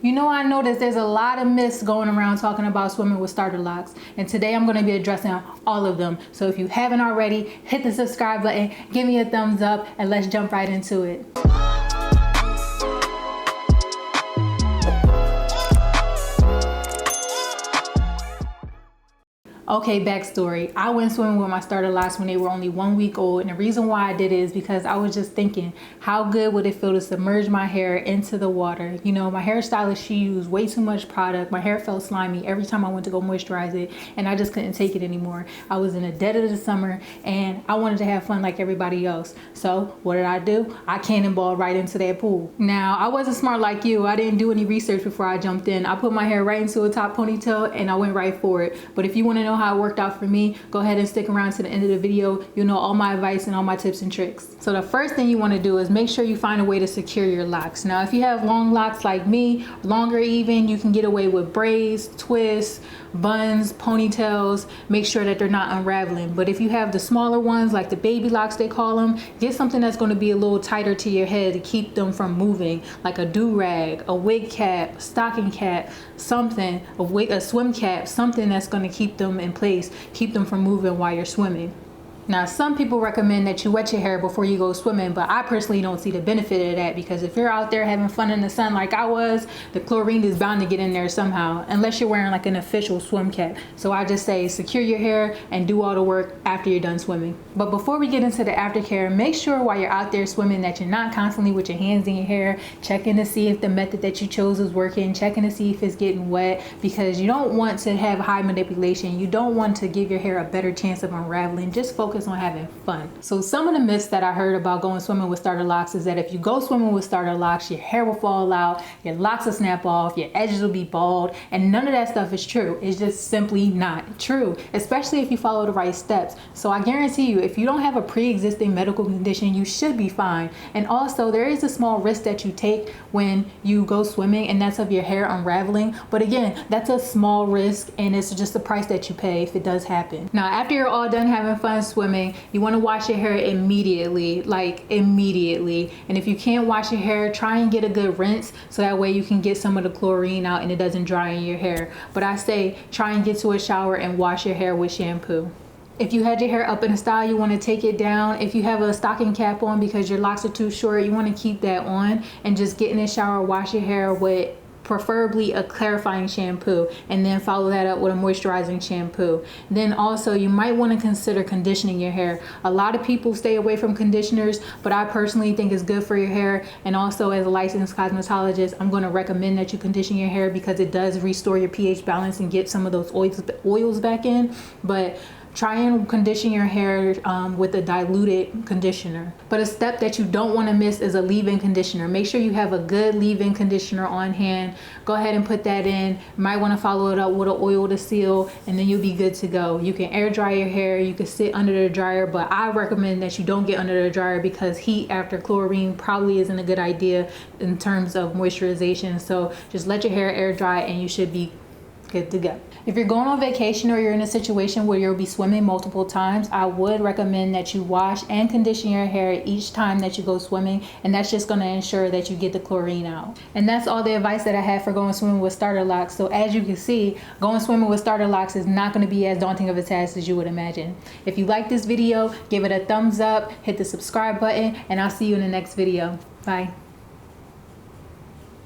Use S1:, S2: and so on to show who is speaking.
S1: You know, I noticed there's a lot of myths going around talking about swimming with starter locks, and today I'm going to be addressing all of them. So if you haven't already, hit the subscribe button, give me a thumbs up, and let's jump right into it. Okay, backstory. I went swimming with my starter locks when they were only 1 week old, and the reason why I did it is because I was just thinking, how good would it feel to submerge my hair into the water? You know, my hairstylist, she used way too much product. My hair felt slimy every time I went to go moisturize it, and I just couldn't take it anymore. I was in the dead of the summer, and I wanted to have fun like everybody else. So what did I do? I cannonballed right into that pool. Now, I wasn't smart like you. I didn't do any research before I jumped in. I put my hair right into a top ponytail, and I went right for it. But if you want to know how it worked out for me, go ahead and stick around to the end of the video. You'll know all my advice and all my tips and tricks. So the first thing you want to do is make sure you find a way to secure your locks. Now, if you have long locks like me, longer even, you can get away with braids, twists, buns, ponytails. Make sure that they're not unraveling. But if you have the smaller ones, like the baby locks they call them, get something that's going to be a little tighter to your head to keep them from moving, like a do-rag, a wig cap, stocking cap, something, a swim cap, something that's going to keep them in place, keep them from moving while you're swimming. Now, some people recommend that you wet your hair before you go swimming, but I personally don't see the benefit of that, because if you're out there having fun in the sun like I was, the chlorine is bound to get in there somehow, unless you're wearing like an official swim cap. So I just say secure your hair and do all the work after you're done swimming. But before we get into the aftercare, make sure while you're out there swimming that you're not constantly with your hands in your hair, checking to see if the method that you chose is working, checking to see if it's getting wet, because you don't want to have high manipulation. You don't want to give your hair a better chance of unraveling. Just focus on having fun. So some of the myths that I heard about going swimming with starter locks is that if you go swimming with starter locks, your hair will fall out, your locks will snap off, your edges will be bald, and none of that stuff is true. It's just simply not true, especially if you follow the right steps. So I guarantee you, if you don't have a pre-existing medical condition, you should be fine. And also, there is a small risk that you take when you go swimming, and that's of your hair unraveling. But again, that's a small risk, and it's just the price that you pay if it does happen. Now, after you're all done having fun swimming, you want to wash your hair immediately, like immediately. And if you can't wash your hair, try and get a good rinse, so that way you can get some of the chlorine out and it doesn't dry in your hair. But I say try and get to a shower and wash your hair with shampoo. If you had your hair up in a style, you want to take it down. If you have a stocking cap on because your locks are too short, you want to keep that on and just get in the shower, wash your hair with preferably a clarifying shampoo, and then follow that up with a moisturizing shampoo. Then also, you might want to consider conditioning your hair. A lot of people stay away from conditioners, but I personally think it's good for your hair. And also, as a licensed cosmetologist, I'm going to recommend that you condition your hair because it does restore your pH balance and get some of those oils back in. But try and condition your hair with a diluted conditioner. But a step that you don't want to miss is a leave-in conditioner. Make sure you have a good leave-in conditioner on hand. Go ahead and put that in. You might want to follow it up with an oil to seal, and then you'll be good to go. You can air dry your hair. You can sit under the dryer, but I recommend that you don't get under the dryer because heat after chlorine probably isn't a good idea in terms of moisturization. So just let your hair air dry and you should be good to go. If you're going on vacation or you're in a situation where you'll be swimming multiple times, I would recommend that you wash and condition your hair each time that you go swimming, and that's just going to ensure that you get the chlorine out. And that's all the advice that I have for going swimming with starter locks. So as you can see, going swimming with starter locks is not going to be as daunting of a task as you would imagine. If you like this video, give it a thumbs up, hit the subscribe button, and I'll see you in the next video. Bye.